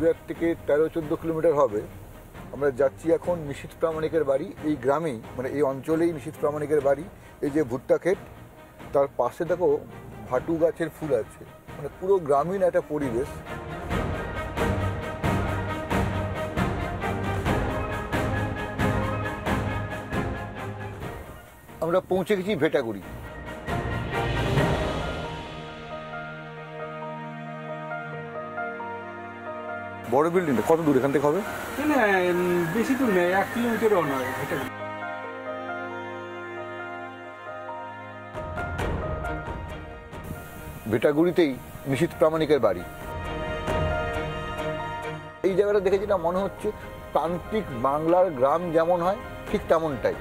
কোচবিহার থেকে 13-14 কিলোমিটার হবে। আমরা যাচ্ছি এখন নিশীথ প্রামাণিকের বাড়ি। এই গ্রামেই, মানে এই অঞ্চলেই নিশীথ প্রামাণিকের বাড়ি। এই যে ভুট্টা ক্ষেত, তার পাশে দেখো ভাটু গাছের ফুল আছে, মানে পুরো গ্রামীণ একটা পরিবেশ। আমরা পৌঁছে গেছি ভেটাগুড়ি। বড় বিল্ডিংটা কত দূর এখান থেকে হবে? বেশি দূর নেই, 1 কিলোমিটারও নয়। ভেটাগুড়িতেই নিশীথ প্রামাণিকের বাড়ি। এই জায়গাটা দেখে যেটা মনে হচ্ছে প্রান্তিক বাংলার গ্রাম যেমন হয় ঠিক তেমনটাই।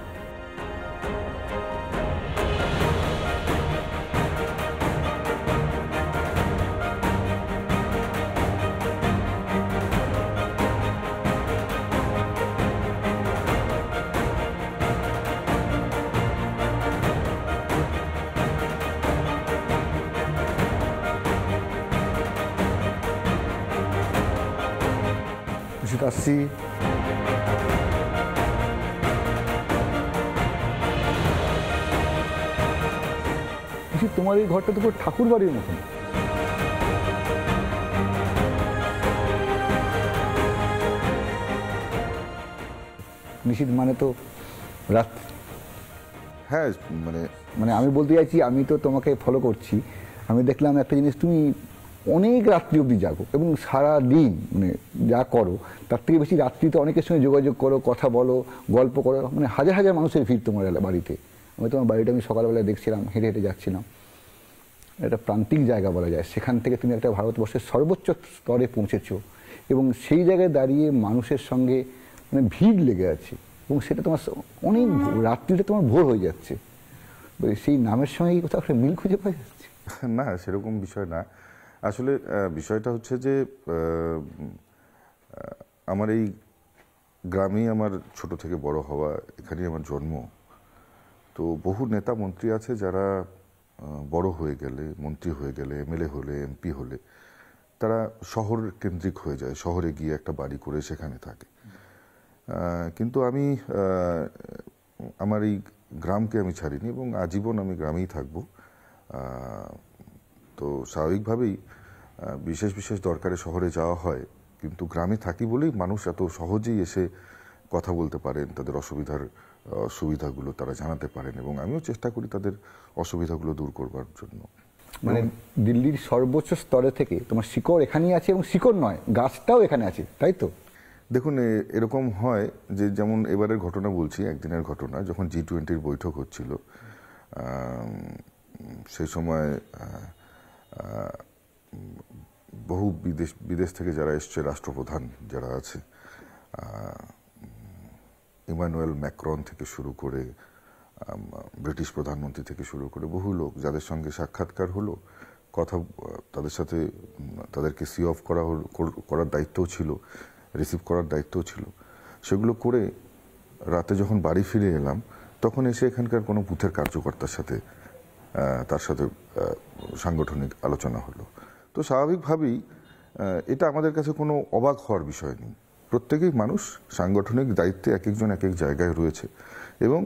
আসছি তোমার এই ঘরটা তো ঠাকুর বাড়ির মতন। নিশীথ মানে তো রাত। হ্যাঁ, মানে আমি বলতে চাইছি, আমি তো তোমাকে ফলো করছি, আমি দেখলাম একটা জিনিস, তুমি অনেক রাত্রি অবধি জাগো এবং সারা দিন মানে যা করো তার থেকে বেশি রাত্রিতে অনেকের সঙ্গে যোগাযোগ করো, কথা বলো, গল্প করো, মানে হাজার হাজার মানুষের ভিড় তোমার বাড়িতে। তোমার বাড়িটা আমি সকালবেলায় দেখছিলাম, হেঁটে হেঁটে যাচ্ছিলাম। একটা প্রান্তিক জায়গা বলা যায়, সেখান থেকে তুমি একটা ভারতবর্ষের সর্বোচ্চ স্তরে পৌঁছেছো এবং সেই জায়গায় দাঁড়িয়ে মানুষের সঙ্গে মানে ভিড় লেগে আছে এবং সেটা তোমার অনেক রাত্রিতে তোমার ভোর হয়ে যাচ্ছে। সেই নামের সঙ্গে কোথাও একটা মিল খুঁজে পাওয়া যাচ্ছে? না, সেরকম বিষয় না। আসলে বিষয়টা হচ্ছে যে আমার এই গ্রামেই আমার ছোট থেকে বড় হওয়া, এখানেই আমার জন্ম। তো বহু নেতা মন্ত্রী আছে যারা বড় হয়ে গেলে, মন্ত্রী হয়ে গেলে, এমএলএ হলে, এমপি হলে তারা শহর কেন্দ্রিক হয়ে যায়, শহরে গিয়ে একটা বাড়ি করে সেখানে থাকে। কিন্তু আমি আমার এই গ্রামকে আমি ছাড়িনি এবং আজীবন আমি গ্রামেই থাকবো। তো স্বাভাবিকভাবেই বিশেষ বিশেষ দরকারে শহরে যাওয়া হয়, কিন্তু গ্রামে থাকি বলেই মানুষ এত সহজেই এসে কথা বলতে পারেন, তাদের সুবিধাগুলো তারা জানাতে পারেন এবং আমিও চেষ্টা করি তাদের অসুবিধাগুলো দূর করবার জন্য। মানে দিল্লির সর্বোচ্চ স্তরে থেকে তোমার শিকড় এখানেই আছে এবং শিকড় নয়, গাছটাও এখানে আছে, তাই তো? দেখুন, এরকম হয় যে, যেমন এবারের ঘটনা বলছি, একদিনের ঘটনা, যখন G20 বৈঠক হচ্ছিল, সেই সময় বহু বিদেশ থেকে যারা এসছে, রাষ্ট্রপ্রধান যারা আছে, ইমানুয়েল ম্যাক্রন থেকে শুরু করে, ব্রিটিশ প্রধানমন্ত্রী থেকে শুরু করে বহু লোক যাদের সঙ্গে সাক্ষাৎকার হলো, কথা তাদের সাথে, তাদেরকে সি অফ করার দায়িত্বও ছিল, রিসিভ করার দায়িত্বও ছিল। সেগুলো করে রাতে যখন বাড়ি ফিরে এলাম, তখন এসে এখানকার কোনো বুথের কার্যকর্তার সাথে তার সাথে সাংগঠনিক আলোচনা হলো। তো স্বাভাবিকভাবেই এটা আমাদের কাছে কোনো অবাক হওয়ার বিষয় নেই। প্রত্যেকেই মানুষ, সাংগঠনিক দায়িত্বে এক একজন এক এক জায়গায় রয়েছে এবং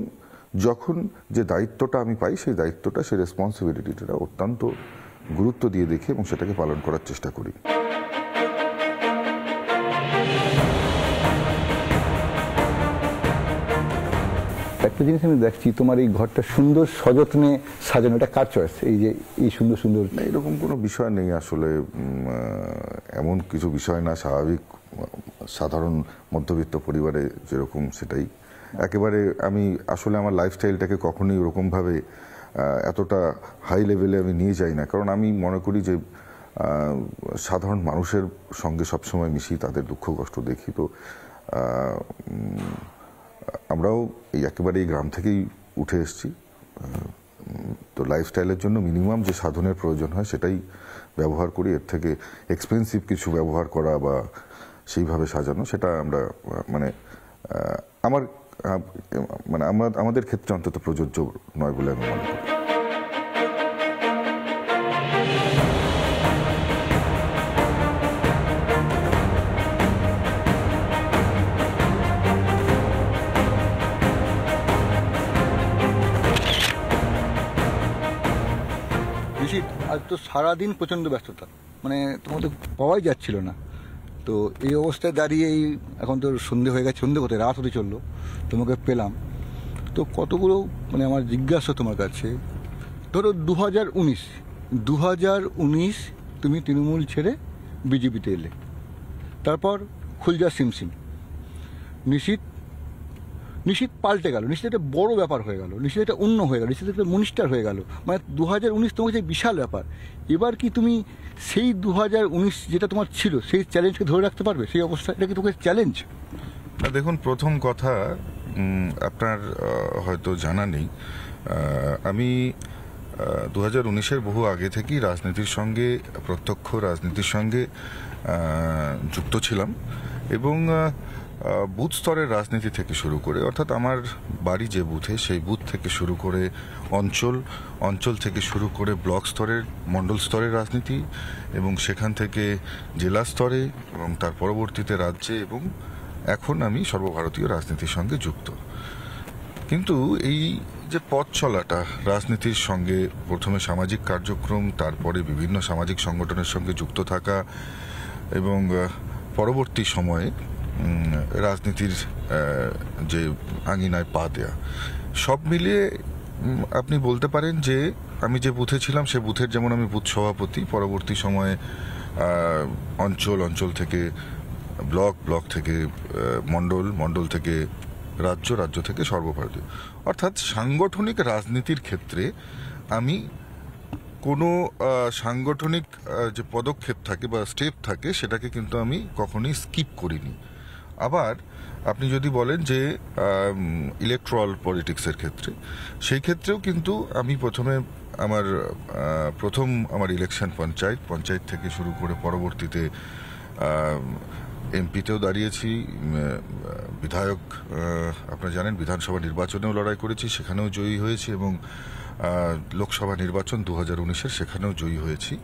যখন যে দায়িত্বটা আমি পাই, সেই দায়িত্বটা, সেই রেসপন্সিবিলিটিটা অত্যন্ত গুরুত্ব দিয়ে দেখি এবং সেটাকে পালন করার চেষ্টা করি। একটা জিনিস আমি দেখছি, তোমার এই ঘরটা সুন্দর সযত্নে সাজানো, এটা কার চয়েস? এই যে এই সুন্দর সুন্দর, এরকম কোনো বিষয় নেই আসলে, এমন কিছু বিষয় না। স্বাভাবিক সাধারণ মধ্যবিত্ত পরিবারে যেরকম সেটাই একেবারে। আমি আসলে আমার লাইফস্টাইলটাকে কখনোই ওরকমভাবে এতটা হাই লেভেলে আমি নিয়ে যাই না, কারণ আমি মনে করি যে সাধারণ মানুষের সঙ্গে সবসময় মিশি, তাদের দুঃখ কষ্ট দেখি। তো আমরাও একেবারে এই গ্রাম থেকেই উঠে এসেছি, তো লাইফস্টাইলের জন্য মিনিমাম যে সাধনের প্রয়োজন হয় সেটাই ব্যবহার করি। এর থেকে এক্সপেন্সিভ কিছু ব্যবহার করা বা সেইভাবে সাজানো, সেটা আমরা আমাদের ক্ষেত্রে অন্তত প্রযোজ্য নয় বলে আমি মনে করি। তো সারাদিন প্রচণ্ড ব্যস্ততা, মানে তোমার তো পাওয়াই যাচ্ছিল না। তো এই অবস্থায় দাঁড়িয়ে এখন তো সন্ধে হয়ে গেছে, সন্ধে কোথায়, রাত হতে চললো, তোমাকে পেলাম। তো কতগুলো মানে আমার জিজ্ঞাসা তোমার কাছে, ধরো 2019 তুমি তৃণমূল ছেড়ে বিজেপিতে এলে, তারপর খুলজা সিমসিম, নিশীথ পাল্টে গেল, নিশীথ একটা বড় ব্যাপার হয়ে গেল, নিশীথ একটা অন্য হয়ে গেল, নিশীথ একটা মিনিস্টার হয়ে গেল, মানে 2019 তোমার কাছে বিশাল ব্যাপার। এবার কি তুমি সেই 2019 যেটা তোমার ছিল সেই চ্যালেঞ্জকে ধরে রাখতে পারবে? সেই অবস্থা, এটা কি তোমাকে চ্যালেঞ্জ? দেখুন, প্রথম কথা, আপনার হয়তো জানা নেই, আমি 2019-এর বহু আগে থেকেই রাজনীতির সঙ্গে, প্রত্যক্ষ রাজনীতির সঙ্গে যুক্ত ছিলাম, এবং বুথ স্তরের রাজনীতি থেকে শুরু করে, অর্থাৎ আমার বাড়ি যে বুথে সেই বুথ থেকে শুরু করে অঞ্চল থেকে শুরু করে ব্লক স্তরের, মণ্ডল স্তরের রাজনীতি, এবং সেখান থেকে জেলা স্তরে, এবং তার পরবর্তীতে রাজ্যে, এবং এখন আমি সর্বভারতীয় রাজনীতির সঙ্গে যুক্ত। কিন্তু এই যে পথ চলাটা রাজনীতির সঙ্গে, প্রথমে সামাজিক কার্যক্রম, তারপরে বিভিন্ন সামাজিক সংগঠনের সঙ্গে যুক্ত থাকা, এবং পরবর্তী সময়ে রাজনীতির যে আঙিনায় পা দেয়া, সব মিলিয়ে আপনি বলতে পারেন যে আমি যে বুথে ছিলাম সে বুথের যেমন আমি বুথ সভাপতি, পরবর্তী সময়ে অঞ্চল থেকে ব্লক থেকে মণ্ডল থেকে রাজ্য থেকে সর্বভারতীয়, অর্থাৎ সাংগঠনিক রাজনীতির ক্ষেত্রে আমি কোনো সাংগঠনিক যে পদক্ষেপ থাকে বা স্টেপ থাকে সেটাকে কিন্তু আমি কখনোই স্কিপ করিনি। আবার আপনি যদি বলেন যে ইলেকট্রাল পলিটিক্সের ক্ষেত্রে, সেই ক্ষেত্রেও কিন্তু আমি প্রথম আমার ইলেকশন পঞ্চায়েত থেকে শুরু করে পরবর্তীতে এমপিতেও দাঁড়িয়েছি, বিধায়ক, আপনারা জানেন বিধানসভা নির্বাচনেও লড়াই করেছি, সেখানেও জয়ী হয়েছি, এবং লোকসভা নির্বাচন 2019-এর সেখানেও জয়ী হয়েছি।